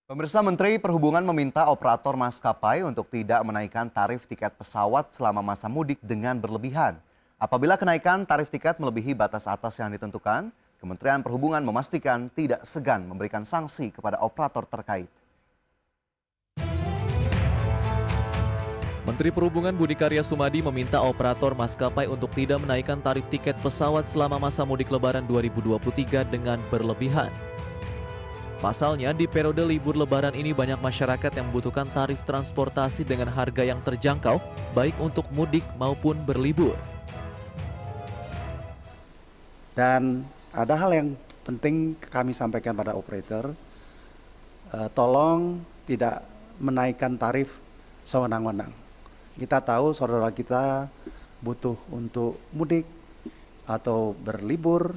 Pemirsa, Menteri Perhubungan meminta operator maskapai untuk tidak menaikkan tarif tiket pesawat selama masa mudik dengan berlebihan. Apabila kenaikan tarif tiket melebihi batas atas yang ditentukan, Kementerian Perhubungan memastikan tidak segan memberikan sanksi kepada operator terkait. Menteri Perhubungan Budi Karya Sumadi meminta operator maskapai untuk tidak menaikkan tarif tiket pesawat selama masa mudik Lebaran 2023 dengan berlebihan. Pasalnya, di periode libur Lebaran ini banyak masyarakat yang membutuhkan tarif transportasi dengan harga yang terjangkau, baik untuk mudik maupun berlibur. Dan ada hal yang penting kami sampaikan pada operator, tolong tidak menaikkan tarif sewenang-wenang. Kita tahu saudara kita butuh untuk mudik atau berlibur,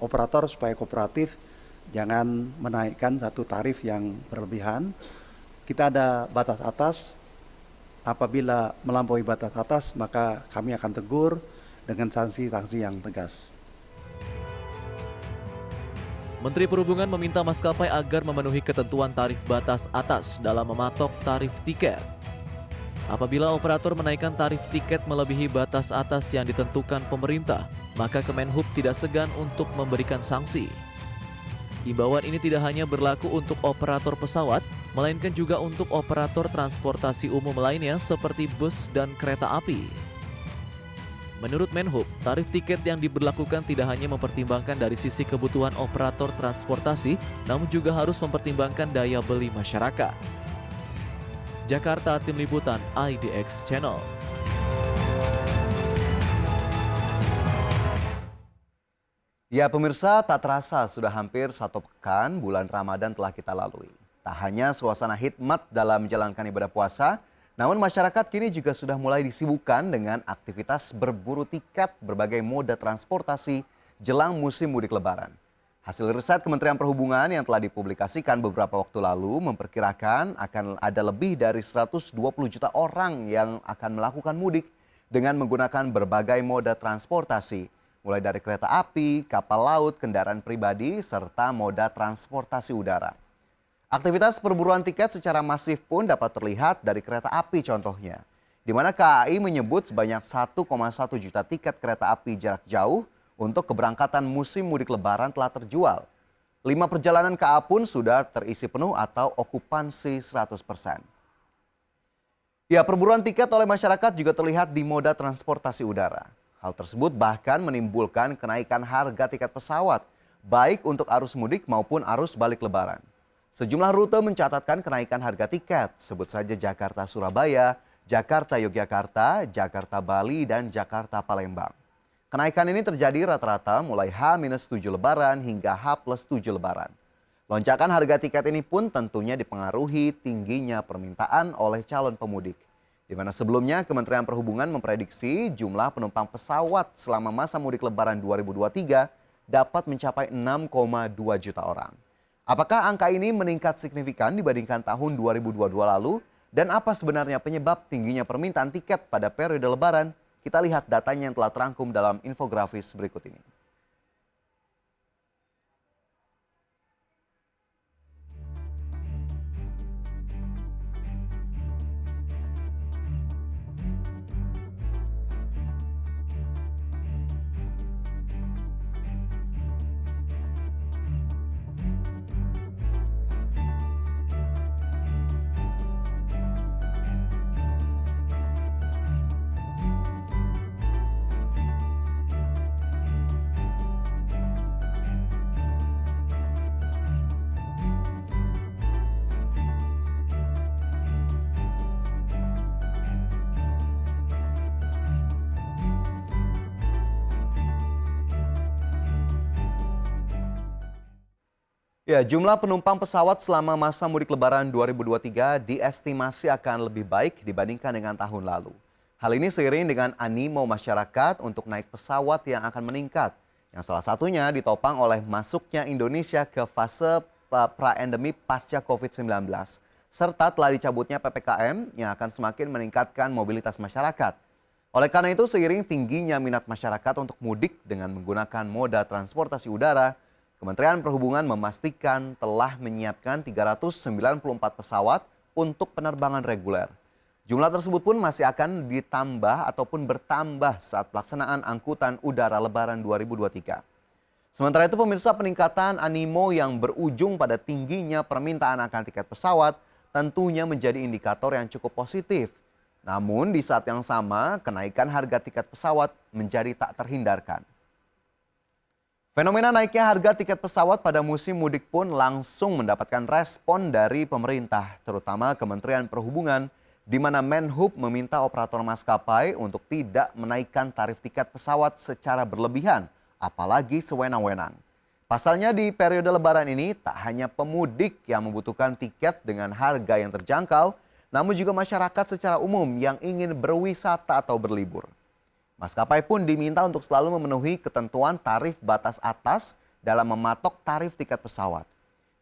operator supaya kooperatif jangan menaikkan satu tarif yang berlebihan. Kita ada batas atas, apabila melampaui batas atas maka kami akan tegur dengan sanksi-sanksi yang tegas. Menteri Perhubungan meminta maskapai agar memenuhi ketentuan tarif batas atas dalam mematok tarif tiket. Apabila operator menaikkan tarif tiket melebihi batas atas yang ditentukan pemerintah, maka Kemenhub tidak segan untuk memberikan sanksi. Imbauan ini tidak hanya berlaku untuk operator pesawat, melainkan juga untuk operator transportasi umum lainnya seperti bus dan kereta api. Menurut Menhub, tarif tiket yang diberlakukan tidak hanya mempertimbangkan dari sisi kebutuhan operator transportasi, namun juga harus mempertimbangkan daya beli masyarakat. Jakarta, Tim Liputan IDX Channel. Ya pemirsa, tak terasa sudah hampir satu pekan bulan Ramadan telah kita lalui. Tak hanya suasana hikmat dalam menjalankan ibadah puasa, namun masyarakat kini juga sudah mulai disibukkan dengan aktivitas berburu tiket berbagai moda transportasi jelang musim mudik Lebaran. Hasil riset Kementerian Perhubungan yang telah dipublikasikan beberapa waktu lalu memperkirakan akan ada lebih dari 120 juta orang yang akan melakukan mudik dengan menggunakan berbagai moda transportasi, mulai dari kereta api, kapal laut, kendaraan pribadi, serta moda transportasi udara. Aktivitas perburuan tiket secara masif pun dapat terlihat dari kereta api contohnya, di mana KAI menyebut sebanyak 1,1 juta tiket kereta api jarak jauh untuk keberangkatan musim mudik Lebaran telah terjual. 5 perjalanan KA pun sudah terisi penuh atau okupansi 100%. Ya, perburuan tiket oleh masyarakat juga terlihat di moda transportasi udara. Hal tersebut bahkan menimbulkan kenaikan harga tiket pesawat, baik untuk arus mudik maupun arus balik Lebaran. Sejumlah rute mencatatkan kenaikan harga tiket, sebut saja Jakarta-Surabaya, Jakarta-Yogyakarta, Jakarta-Bali, dan Jakarta-Palembang. Kenaikan ini terjadi rata-rata mulai H-7 Lebaran hingga H+7 Lebaran. Lonjakan harga tiket ini pun tentunya dipengaruhi tingginya permintaan oleh calon pemudik. Di mana sebelumnya Kementerian Perhubungan memprediksi jumlah penumpang pesawat selama masa mudik Lebaran 2023 dapat mencapai 6,2 juta orang. Apakah angka ini meningkat signifikan dibandingkan tahun 2022 lalu? Dan apa sebenarnya penyebab tingginya permintaan tiket pada periode Lebaran? Kita lihat datanya yang telah terangkum dalam infografis berikut ini. Ya, jumlah penumpang pesawat selama masa mudik Lebaran 2023 diestimasi akan lebih baik dibandingkan dengan tahun lalu. Hal ini seiring dengan animo masyarakat untuk naik pesawat yang akan meningkat, yang salah satunya ditopang oleh masuknya Indonesia ke fase pra-endemi pasca COVID-19, serta telah dicabutnya PPKM yang akan semakin meningkatkan mobilitas masyarakat. Oleh karena itu, seiring tingginya minat masyarakat untuk mudik dengan menggunakan moda transportasi udara, Kementerian Perhubungan memastikan telah menyiapkan 394 pesawat untuk penerbangan reguler. Jumlah tersebut pun masih akan ditambah ataupun bertambah saat pelaksanaan angkutan udara Lebaran 2023. Sementara itu pemirsa, peningkatan animo yang berujung pada tingginya permintaan akan tiket pesawat tentunya menjadi indikator yang cukup positif. Namun di saat yang sama, kenaikan harga tiket pesawat menjadi tak terhindarkan. Fenomena naiknya harga tiket pesawat pada musim mudik pun langsung mendapatkan respon dari pemerintah, terutama Kementerian Perhubungan, di mana Menhub meminta operator maskapai untuk tidak menaikkan tarif tiket pesawat secara berlebihan, apalagi sewenang-wenang. Pasalnya di periode Lebaran ini tak hanya pemudik yang membutuhkan tiket dengan harga yang terjangkau, namun juga masyarakat secara umum yang ingin berwisata atau berlibur. Maskapai pun diminta untuk selalu memenuhi ketentuan tarif batas atas dalam mematok tarif tiket pesawat.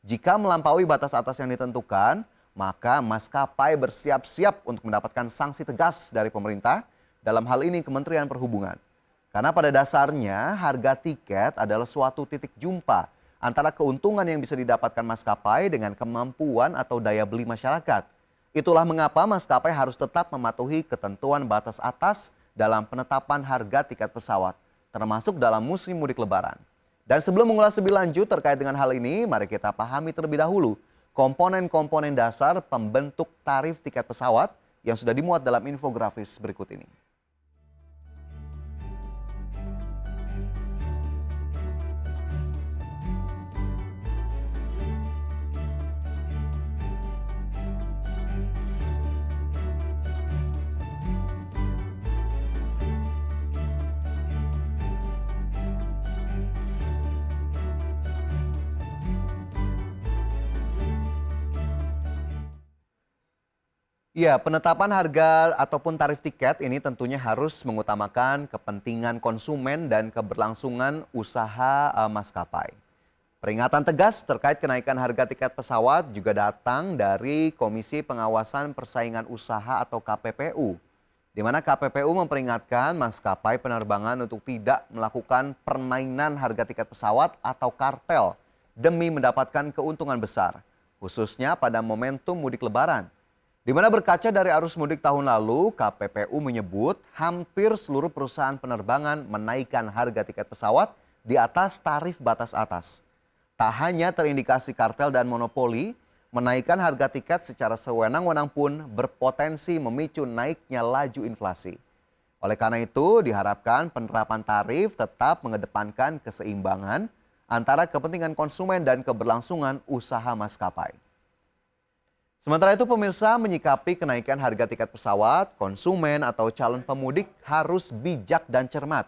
Jika melampaui batas atas yang ditentukan, maka maskapai bersiap-siap untuk mendapatkan sanksi tegas dari pemerintah, dalam hal ini Kementerian Perhubungan. Karena pada dasarnya harga tiket adalah suatu titik jumpa antara keuntungan yang bisa didapatkan maskapai dengan kemampuan atau daya beli masyarakat. Itulah mengapa maskapai harus tetap mematuhi ketentuan batas atas dalam penetapan harga tiket pesawat, termasuk dalam musim mudik Lebaran. Dan sebelum mengulas lebih lanjut terkait dengan hal ini, mari kita pahami terlebih dahulu komponen-komponen dasar pembentuk tarif tiket pesawat yang sudah dimuat dalam infografis berikut ini. Ya, penetapan harga ataupun tarif tiket ini tentunya harus mengutamakan kepentingan konsumen dan keberlangsungan usaha maskapai. Peringatan tegas terkait kenaikan harga tiket pesawat juga datang dari Komisi Pengawasan Persaingan Usaha atau KPPU, di mana KPPU memperingatkan maskapai penerbangan untuk tidak melakukan permainan harga tiket pesawat atau kartel demi mendapatkan keuntungan besar, khususnya pada momentum mudik Lebaran. Di mana berkaca dari arus mudik tahun lalu, KPPU menyebut hampir seluruh perusahaan penerbangan menaikkan harga tiket pesawat di atas tarif batas atas. Tak hanya terindikasi kartel dan monopoli, menaikkan harga tiket secara sewenang-wenang pun berpotensi memicu naiknya laju inflasi. Oleh karena itu, diharapkan penerapan tarif tetap mengedepankan keseimbangan antara kepentingan konsumen dan keberlangsungan usaha maskapai. Sementara itu pemirsa, menyikapi kenaikan harga tiket pesawat, konsumen atau calon pemudik harus bijak dan cermat.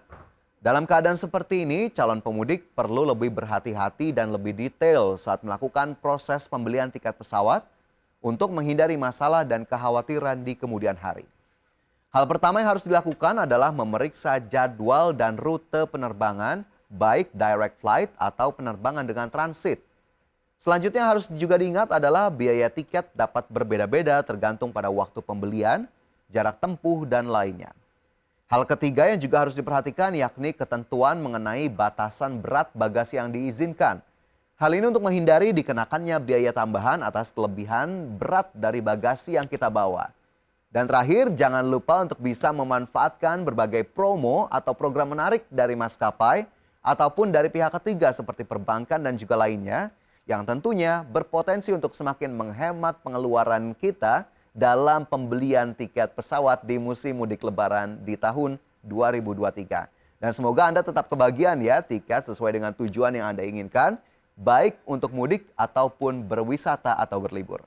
Dalam keadaan seperti ini, calon pemudik perlu lebih berhati-hati dan lebih detail saat melakukan proses pembelian tiket pesawat untuk menghindari masalah dan kekhawatiran di kemudian hari. Hal pertama yang harus dilakukan adalah memeriksa jadwal dan rute penerbangan, baik direct flight atau penerbangan dengan transit. Selanjutnya harus juga diingat adalah biaya tiket dapat berbeda-beda tergantung pada waktu pembelian, jarak tempuh, dan lainnya. Hal ketiga yang juga harus diperhatikan yakni ketentuan mengenai batasan berat bagasi yang diizinkan. Hal ini untuk menghindari dikenakannya biaya tambahan atas kelebihan berat dari bagasi yang kita bawa. Dan terakhir, jangan lupa untuk bisa memanfaatkan berbagai promo atau program menarik dari maskapai ataupun dari pihak ketiga seperti perbankan dan juga lainnya, yang tentunya berpotensi untuk semakin menghemat pengeluaran kita dalam pembelian tiket pesawat di musim mudik Lebaran di tahun 2023. Dan semoga Anda tetap kebagian ya tiket sesuai dengan tujuan yang Anda inginkan, baik untuk mudik ataupun berwisata atau berlibur.